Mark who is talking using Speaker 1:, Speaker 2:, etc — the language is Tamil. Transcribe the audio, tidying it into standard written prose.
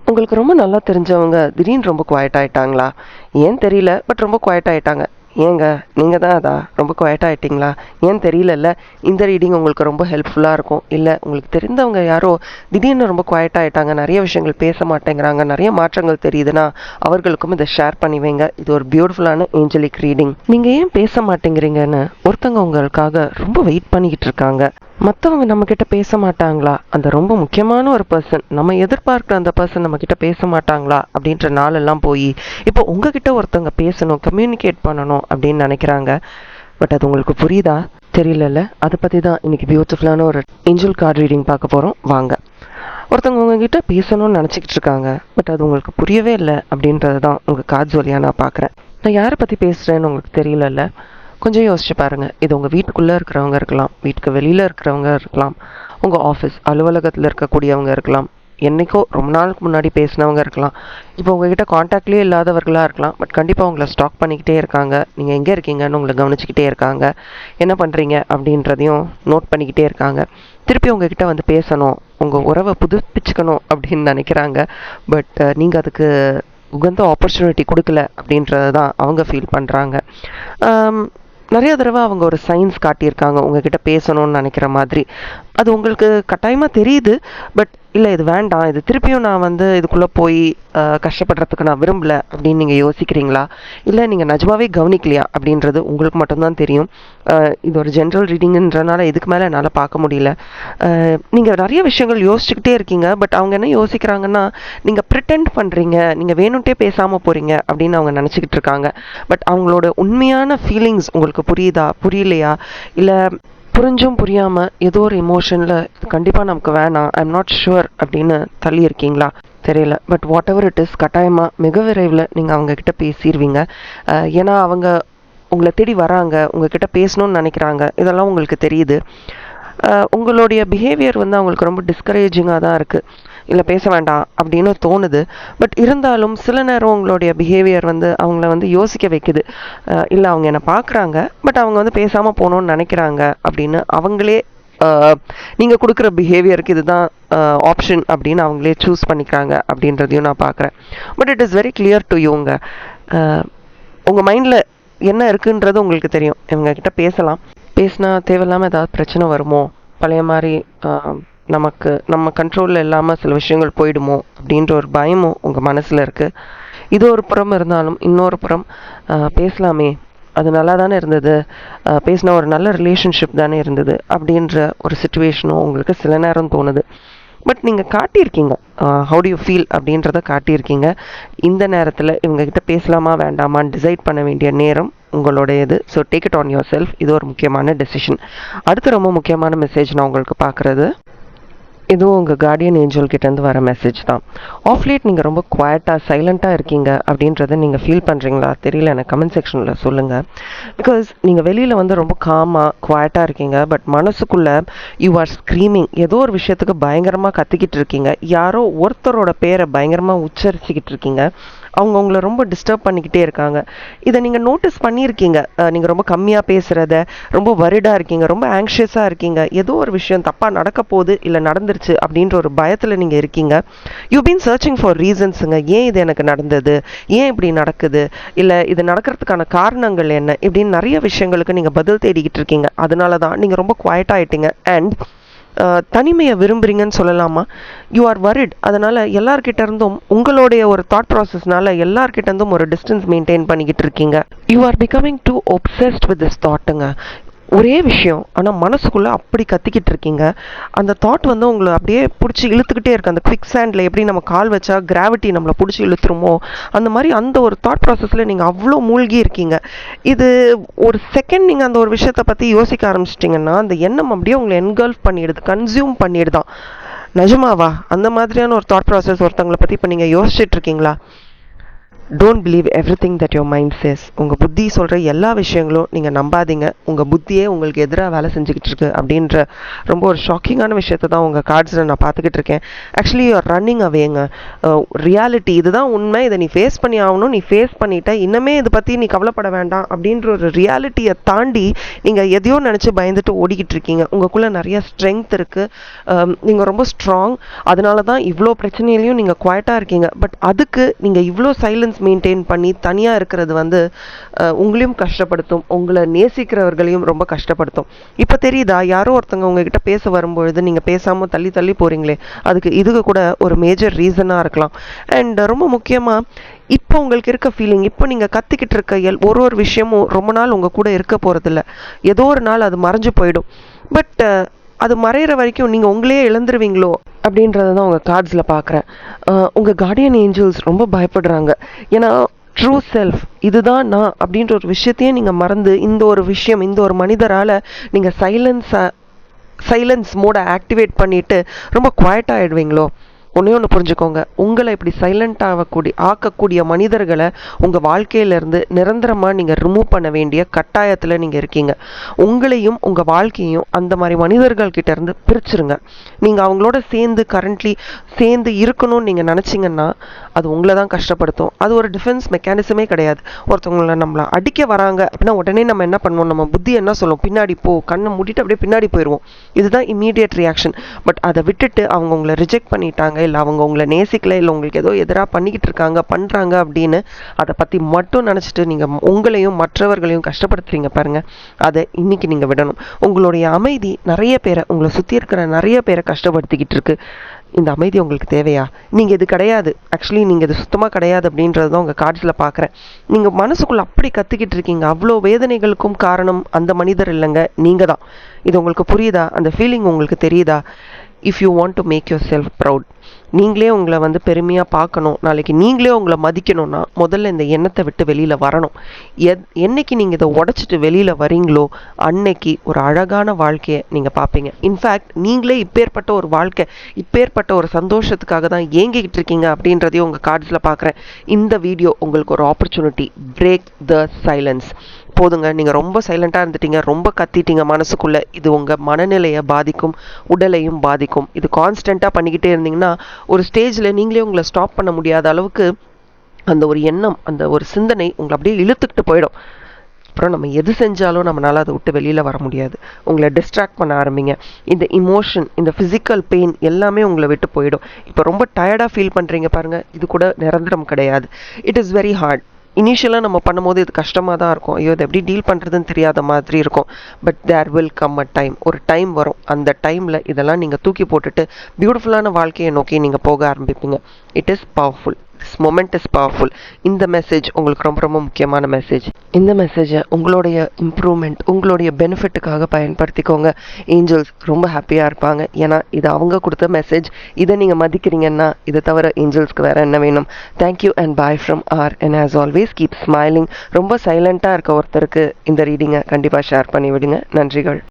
Speaker 1: உங்களுக்கு ரொம்ப நல்லா தெரிஞ்சவங்க திடீர்னு ரொம்ப குவைட் ஆயிட்டாங்களா? ஏன் தெரியல. பட் ரொம்ப குவைட் ஆயிட்டாங்க. ஏங்க நீங்க தான் அதா ரொம்ப குவைட் ஆயிட்டீங்களா? ஏன் தெரியலல்ல. இந்த ரீடிங் உங்களுக்கு ரொம்ப ஹெல்ப்ஃபுல்லா இருக்கும். இல்ல உங்களுக்கு தெரிந்தவங்க யாரோ திடீர்னு ரொம்ப குவைட் ஆயிட்டாங்க. நிறைய விஷயங்கள் பேச மாட்டேங்கிறாங்க. நிறைய மாற்றங்கள் தெரியுதுன்னா அவர்களுக்கும் இதை ஷேர் பண்ணி வைங்க. இது ஒரு பியூட்டிஃபுல்லான ஏஞ்சலிக் ரீடிங். நீங்க ஏன் பேச மாட்டேங்கிறீங்கன்னு ஒருத்தவங்க உங்களுக்காக ரொம்ப வெயிட் பண்ணிக்கிட்டு இருக்காங்க. மற்றவங்க நம்ம கிட்ட பேச மாட்டாங்களா? அந்த ரொம்ப முக்கியமான ஒரு பர்சன், நம்ம எதிர்பார்க்குற அந்த பர்சன் நம்ம கிட்ட பேச மாட்டாங்களா அப்படின்ற நாளெல்லாம் போய் இப்போ உங்ககிட்ட ஒருத்தவங்க பேசணும், கம்யூனிகேட் பண்ணணும் அப்படின்னு நினைக்கிறாங்க. பட் அது உங்களுக்கு புரியுதா? தெரியலல்ல. அதை பற்றி தான் இன்னைக்கு பியூட்டிஃபுல்லான ஒரு ஏஞ்சல் கார்டு ரீடிங் பார்க்க போகிறோம். வாங்க. ஒருத்தவங்க உங்ககிட்ட பேசணும்னு நினச்சிக்கிட்டு இருக்காங்க. பட் அது உங்களுக்கு புரியவே இல்லை அப்படின்றது தான் உங்கள் கார்ட்ஸ் வழியாக நான் பார்க்குறேன். நான் யாரை பற்றி பேசுகிறேன்னு உங்களுக்கு தெரியலல்ல. கொஞ்சம் யோசிச்சு பாருங்க. இது உங்க வீட்டுக்குள்ள இருக்கிறவங்க இருக்கலாம், வீட்டுக்கு வெளியில இருக்கிறவங்க இருக்கலாம், உங்க ஆஃபீஸ் அலுவலகத்தில் இருக்கக்கூடியவங்க இருக்கலாம், என்னைக்கோ ரொம்ப நாளுக்கு முன்னாடி பேசினவங்க இருக்கலாம், இப்போ உங்ககிட்ட காண்டாக்ட்லேயே இல்லாதவர்களாக இருக்கலாம். பட் கண்டிப்பாக உங்களை ஸ்டாக் பண்ணிக்கிட்டே இருக்காங்க. நீங்கள் எங்கே இருக்கீங்கன்னு உங்களை கவனிச்சுக்கிட்டே இருக்காங்க. என்ன பண்ணுறீங்க அப்படின்றதையும் நோட் பண்ணிக்கிட்டே இருக்காங்க. திருப்பி உங்ககிட்ட வந்து பேசணும், உங்கள் உறவை புதுப்பிச்சுக்கணும் அப்படின்னு நினைக்கிறாங்க. பட் நீங்கள் அதுக்கு உகந்த ஆப்பர்ச்சுனிட்டி கொடுக்கல அப்படின்றத தான் அவங்க ஃபீல் பண்ணுறாங்க. நிறைய தடவை அவங்க ஒரு சைன்ஸ் காட்டியிருக்காங்க உங்ககிட்ட பேசணும்னு நினைக்கிற மாதிரி. அது உங்களுக்கு கட்டாயமாக தெரியுது. பட் இல்லை இது வேண்டாம், இது திருப்பியும் நான் வந்து இதுக்குள்ளே போய் கஷ்டப்படுறதுக்கு நான் விரும்பலை அப்படின்னு நீங்கள் யோசிக்கிறீங்களா? இல்லை நீங்கள் நிஜமாவே கவனிக்கலையா அப்படின்றது உங்களுக்கு மட்டும்தான் தெரியும். இது ஒரு ஜென்ரல் ரீடிங்குன்றனால இதுக்கு மேலே என்னால் பார்க்க முடியல. நீங்கள் நிறைய விஷயங்கள் யோசிச்சுக்கிட்டே இருக்கீங்க. பட் அவங்க என்ன யோசிக்கிறாங்கன்னா, நீங்கள் ப்ரிட்டெண்ட் பண்ணுறீங்க, நீங்கள் வேணும்ட்டே பேசாமல் போகிறீங்க அப்படின்னு அவங்க நினச்சிக்கிட்டு இருக்காங்க. பட் அவங்களோட உண்மையான ஃபீலிங்ஸ் உங்களுக்கு புரியுதா புரியலையா? இல்லை புரிஞ்சும் புரியாமல் ஏதோ ஒரு எமோஷனில் கண்டிப்பாக நமக்கு வேணாம், ஐ எம் நாட் ஷுவர் அப்படின்னு தள்ளி இருக்கீங்களா? தெரியல. But what ever it is, கட்டாயமாக மிக விரைவில் நீங்கள் அவங்கக்கிட்ட பேசிடுவீங்க. ஏன்னா அவங்க உங்களை தேடி வராங்க, உங்ககிட்ட பேசணும்னு நினைக்கிறாங்க. இதெல்லாம் உங்களுக்கு தெரியுது. உங்களுடைய பிஹேவியர் வந்து அவங்களுக்கு ரொம்ப டிஸ்கரேஜிங்காக தான் இருக்குது. இல்லை பேச வேண்டாம் அப்படின்னு தோணுது. பட் இருந்தாலும் சில நேரம் உங்களுடைய பிஹேவியர் வந்து அவங்கள வந்து யோசிக்க வைக்குது. இல்லை அவங்க என்னை பார்க்குறாங்க, பட் அவங்க வந்து பேசாமல் போகணுன்னு நினைக்கிறாங்க அப்படின்னு அவங்களே நீங்கள் கொடுக்குற பிஹேவியருக்கு இதுதான் ஆப்ஷன் அப்படின்னு அவங்களே சூஸ் பண்ணிக்கிறாங்க அப்படின்றதையும் நான் பார்க்குறேன். But it is very clear to யூங்க. உங்கள் மைண்டில் என்ன இருக்குன்றது உங்களுக்கு தெரியும். இவங்கக்கிட்ட பேசலாம், பேசினா தேவையில்லாமல் ஏதாவது பிரச்சனை வருமோ, பழைய மாதிரி நம்ம கண்ட்ரோலில் இல்லாமல் சில விஷயங்கள் போயிடுமோ அப்படின்ற ஒரு பயமும் உங்கள் மனசில் இருக்குது. இது ஒரு புறம் இருந்தாலும் இன்னொரு புறம் பேசலாமே, அது நல்லா தானே இருந்தது, பேசின ஒரு நல்ல ரிலேஷன்ஷிப் தானே இருந்தது அப்படின்ற ஒரு சுச்சுவேஷனும் உங்களுக்கு சில நேரம் தோணுது. பட் நீங்கள் காட்டியிருக்கீங்க ஹவு டு யூ ஃபீல் அப்படின்றத காட்டியிருக்கீங்க. இந்த நேரத்தில் இவங்ககிட்ட பேசலாமா வேண்டாமான்னு டிசைட் பண்ண வேண்டிய நேரம் உங்களுடையது. So take it on your self. இது ஒரு முக்கியமான டெசிஷன். அடுத்து ரொம்ப முக்கியமான மெசேஜ் நான் உங்களுக்கு பார்க்குறது, இதுவும் உங்கள் கார்டியன் ஏஞ்சல் கிட்டேருந்து வர மெசேஜ் தான். ஆஃப் லேட் நீங்கள் ரொம்ப குவாய்ட்டாக சைலண்ட்டாக இருக்கீங்க அப்படின்றத நீங்கள் ஃபீல் பண்ணுறீங்களா தெரியல, எனக்கு கமெண்ட் செக்ஷனில் சொல்லுங்கள். பிகாஸ் நீங்கள் வெளியில் வந்து ரொம்ப காமாக குவாய்ட்டாக இருக்கீங்க. பட் மனசுக்குள்ளே யூ ஆர் ஸ்க்ரீமிங். ஏதோ ஒரு விஷயத்துக்கு பயங்கரமாக கத்திக்கிட்டு இருக்கீங்க. யாரோ ஒருத்தரோட பேரை பயங்கரமாக உச்சரிச்சுக்கிட்டு இருக்கீங்க. அவங்க உங்களை ரொம்ப டிஸ்டர்ப் பண்ணிக்கிட்டே இருக்காங்க. இதை நீங்கள் நோட்டீஸ் பண்ணியிருக்கீங்க. நீங்கள் ரொம்ப கம்மியாக பேசுகிறத, ரொம்ப வரிடாக இருக்கீங்க, ரொம்ப ஆங்ஷியஸாக இருக்கீங்க. ஏதோ ஒரு விஷயம் தப்பாக நடக்க போகுது இல்லை நடந்துருச்சு அப்படின்ற ஒரு பயத்தில் நீங்கள் இருக்கீங்க. யூ பீன் சர்ச்சிங் ஃபார் ரீசன்ஸுங்க. ஏன் இது எனக்கு நடந்தது, ஏன் இப்படி நடக்குது, இல்லை இது நடக்கிறதுக்கான காரணங்கள் என்ன, இப்படின்னு நிறைய விஷயங்களுக்கு நீங்கள் பதில் தேடிக்கிட்டு இருக்கீங்க. அதனால தான் நீங்கள் ரொம்ப குவாய்ட் ஆகிட்டீங்க. அண்ட் தனிமையை விரும்புகிறீங்கன்னு சொல்லலாமா? You are worried. அதனால் எல்லார்கிட்ட இருந்தும் உங்களுடைய ஒரு தாட் ப்ராசஸ்னால எல்லார்கிட்ட இருந்தும் ஒரு டிஸ்டன்ஸ் மெயின்டைன் பண்ணிக்கிட்டு இருக்கீங்க. You are becoming too obsessed with this தாட்டுங்க. ஒரே விஷயம் ஆனால் மனசுக்குள்ளே அப்படி கத்திக்கிட்டு இருக்கீங்க. அந்த தாட் வந்து உங்களை அப்படியே பிடிச்சி இழுத்துக்கிட்டே இருக்கு. அந்த குவிக் சாண்டில் எப்படி நம்ம கால் வச்சா கிராவிட்டி நம்மளை பிடிச்சி இழுத்துருமோ அந்த மாதிரி அந்த ஒரு தாட் ப்ராசஸில் நீங்கள் அவ்வளோ மூழ்கி இருக்கீங்க. இது ஒரு செகண்ட் நீங்கள் அந்த ஒரு விஷயத்தை பற்றி யோசிக்க ஆரம்பிச்சிட்டிங்கன்னா அந்த எண்ணம் அப்படியே உங்களை என்கல்ஃப் பண்ணிடுது, கன்சியூம் பண்ணிடுதான். நிஜமாவா? அந்த மாதிரியான ஒரு தாட் ப்ராசஸ் ஒருத்தவங்களை பற்றி இப்போ நீங்கள் யோசிச்சுட்டு இருக்கீங்களா? Don't believe everything that your mind says. உங்கள் புத்தி சொல்கிற எல்லா விஷயங்களும் நீங்கள் நம்பாதீங்க. உங்கள் புத்தியே உங்களுக்கு எதிராக வேலை செஞ்சுக்கிட்டு இருக்கு அப்படின்ற ரொம்ப ஒரு ஷாக்கிங்கான விஷயத்தை தான் உங்கள் கார்ட்ஸில் நான் பார்த்துக்கிட்டு இருக்கேன். ஆக்சுவலி யூஆர் ரன்னிங் அவேங்க. ரியாலிட்டி இதுதான் உண்மை, இதை நீ ஃபேஸ் பண்ணி ஆகணும், நீ ஃபேஸ் பண்ணிட்ட, இன்னமே இதை பற்றி நீ கவலைப்பட வேண்டாம் அப்படின்ற ஒரு ரியாலிட்டியை தாண்டி நீங்கள் எதையோ நினச்சி பயந்துட்டு ஓடிக்கிட்டு இருக்கீங்க. உங்களுக்குள்ளே நிறைய ஸ்ட்ரென்த் இருக்குது, நீங்கள் ரொம்ப ஸ்ட்ராங், அதனால தான் இவ்வளோ பிரச்சனையிலையும் நீங்கள் குவாய்ட்டாக இருக்கீங்க. பட் அதுக்கு நீங்கள் இவ்வளோ சைலன்ஸ் மெயின்டைன் பண்ணி தனியாக இருக்கிறது வந்து உங்களையும் கஷ்டப்படுத்தும், உங்களை நேசிக்கிறவர்களையும் ரொம்ப கஷ்டப்படுத்தும். இப்போ தெரியுதா, யாரோ ஒருத்தவங்க உங்ககிட்ட பேச வரும்பொழுது நீங்கள் பேசாமல் தள்ளி தள்ளி போகிறீங்களே, இதுக்கு கூட ஒரு மேஜர் ரீசனாக இருக்கலாம். அண்ட் ரொம்ப முக்கியமாக இப்போ உங்களுக்கு இருக்க ஃபீலிங், இப்போ நீங்கள் கற்றுக்கிட்டு இருக்க ஒரு விஷயமும் ரொம்ப நாள் உங்கள் கூட இருக்க போகிறதில்ல. ஏதோ ஒரு நாள் அது மறைஞ்சு போயிடும். பட் அது மறையிற வரைக்கும் நீங்கள் உங்களையே இழந்துருவீங்களோ அப்படின்றத தான் உங்கள் கார்ட்ஸில் பார்க்குறேன். உங்கள் கார்டியன் ஏஞ்சல்ஸ் ரொம்ப பயப்படுறாங்க. ஏன்னா ட்ரூ செல்ஃப் இதுதான் நான் அப்படின்ற ஒரு விஷயத்தையே நீங்கள் மறந்து இந்த ஒரு விஷயம், இந்த ஒரு மனிதரால் நீங்கள் சைலன்ஸ் மோடை ஆக்டிவேட் பண்ணிவிட்டு ரொம்ப குவாய்ட் ஆகிடுவீங்களோ. ஒன்று புரிஞ்சுக்கோங்க, உங்களை இப்படி சைலண்ட் ஆக்கக்கூடிய மனிதர்களை உங்கள் வாழ்க்கையிலேருந்து நிரந்தரமாக நீங்கள் ரிமூவ் பண்ண வேண்டிய கட்டாயத்தில் நீங்கள் இருக்கீங்க. உங்களையும் உங்கள் வாழ்க்கையும் அந்த மாதிரி மனிதர்கள்கிட்ட இருந்து பிரிச்சுருங்க. நீங்கள் அவங்களோட சேர்ந்து இருக்கணும்னு நீங்கள் நினச்சிங்கன்னா அது உங்களை தான் கஷ்டப்படுத்தும். அது ஒரு டிஃபென்ஸ் மெக்கானிசமே கிடையாது. ஒருத்தவங்களை நம்மளை அடிக்க வராங்க அப்படின்னா உடனே நம்ம என்ன பண்ணுவோம், நம்ம புத்தி என்ன சொல்லும், பின்னாடி போ, கண்ணை மூடிட்டு அப்படியே பின்னாடி போயிடுவோம். இதுதான் இம்மீடியட் ரியாக்ஷன். பட் அதை விட்டுட்டு அவங்க உங்களை ரிஜெக்ட் பண்ணிட்டாங்க, இல்லை அவங்க உங்களை நேசிக்கல, இல்லை உங்களுக்கு ஏதோ எதிராக பண்ணுறாங்க அப்படின்னு அதை பற்றி மட்டும் நினச்சிட்டு நீங்கள் உங்களையும் மற்றவர்களையும் கஷ்டப்படுத்துறீங்க பாருங்கள். அதை இன்னைக்கு நீங்கள் விடணும். உங்களுடைய அமைதி நிறைய பேரை, உங்களை சுற்றி இருக்கிற நிறைய பேரை கஷ்டப்படுத்திக்கிட்டு இருக்கு. இந்த அமைதி உங்களுக்கு தேவையா? நீங்கள் இது கிடையாது, ஆக்சுவலி நீங்கள் இது சுத்தமாக கிடையாது அப்படின்றது தான் உங்கள் கார்ட்ஸில் பார்க்குறேன். நீங்கள் மனசுக்குள்ளே அப்படி கற்றுக்கிட்டு இருக்கீங்க. அவ்வளோ வேதனைகளுக்கும் காரணம் அந்த மனிதர் இல்லைங்க, நீங்கள் தான். இது உங்களுக்கு புரியுதா? அந்த ஃபீலிங் உங்களுக்கு தெரியுதா? If you want to make yourself proud, நீங்களே உங்களை வந்து பெருமையாக பார்க்கணும், நாளைக்கு நீங்களே உங்களை மதிக்கணும்னா முதல்ல இந்த எண்ணத்தை விட்டு வெளியில் வரணும். என்னைக்கு நீங்கள் இதை உடச்சிட்டு வெளியில் வரீங்களோ அன்னைக்கு ஒரு அழகான வாழ்க்கையை நீங்கள் பார்ப்பீங்க. இன்ஃபேக்ட் நீங்களே இப்பேற்பட்ட ஒரு சந்தோஷத்துக்காக தான் ஏங்கிக்கிட்டு இருக்கீங்க அப்படின்றதையும் உங்கள் கார்ட்ஸில் பார்க்குறேன். இந்த வீடியோ உங்களுக்கு ஒரு ஆப்பர்ச்சுனிட்டி. Break the silence. போதுங்க, நீங்கள் ரொம்ப சைலண்ட்டாக இருந்துட்டீங்க, ரொம்ப கத்திட்டீங்க மனசுக்குள்ளே. இது உங்கள் மனநிலையை பாதிக்கும், உடலையும் பாதிக்கும். இது கான்ஸ்டண்ட்டாக பண்ணிக்கிட்டே இருந்தீங்கன்னா ஒரு ஸ்டேஜில் நீங்களே உங்களை ஸ்டாப் பண்ண முடியாத அளவுக்கு அந்த ஒரு எண்ணம், அந்த ஒரு சிந்தனை உங்களை அப்படியே இழுத்துக்கிட்டு போயிடும். அப்புறம் நம்ம எது செஞ்சாலும் நம்மளால் அதை விட்டு வெளியில் வர முடியாது. உங்களை டிஸ்ட்ராக்ட் பண்ண ஆரம்பிங்க. இந்த இமோஷன், இந்த ஃபிசிக்கல் பெயின் எல்லாமே உங்களை விட்டு போயிடும். இப்போ ரொம்ப டயர்டாக ஃபீல் பண்ணுறீங்க பாருங்கள், இது கூட நிரந்தரம் கிடையாது. It is very hard. இனிஷியலாக நம்ம பண்ணும்போது இது கஷ்டமாக தான் இருக்கும். ஐயோ இதை எப்படி டீல் பண்ணுறதுன்னு தெரியாத மாதிரி இருக்கும். But there will come a time. ஒரு டைம் வரும். அந்த டைமில் இதெல்லாம் நீங்கள் தூக்கி போட்டுட்டு பியூட்டிஃபுல்லான வாழ்க்கையை நோக்கி நீங்கள் போக ஆரம்பிப்பீங்க. It is powerful. This moment is powerful. இந்த மெசேஜ் உங்களுக்கு ரொம்ப ரொம்ப முக்கியமான மெசேஜ். இந்த மெசேஜை உங்களுடைய இம்ப்ரூவ்மெண்ட், உங்களுடைய பெனிஃபிட்டுக்காக பயன்படுத்திக்கோங்க. ஏஞ்சல்ஸ் ரொம்ப ஹாப்பியாக இருப்பாங்க. ஏன்னா இது அவங்க கொடுத்த மெசேஜ். இதை நீங்கள் மதிக்கிறீங்கன்னா இதை தவிர ஏஞ்சல்ஸ்க்கு வேறு என்ன வேணும்? Thank you and bye from R. And as always keep smiling. ரொம்ப சைலண்ட்டாக இருக்க ஒருத்தருக்கு இந்த ரீடிங்கை கண்டிப்பாக ஷேர் பண்ணி விடுங்க. நன்றிகள்.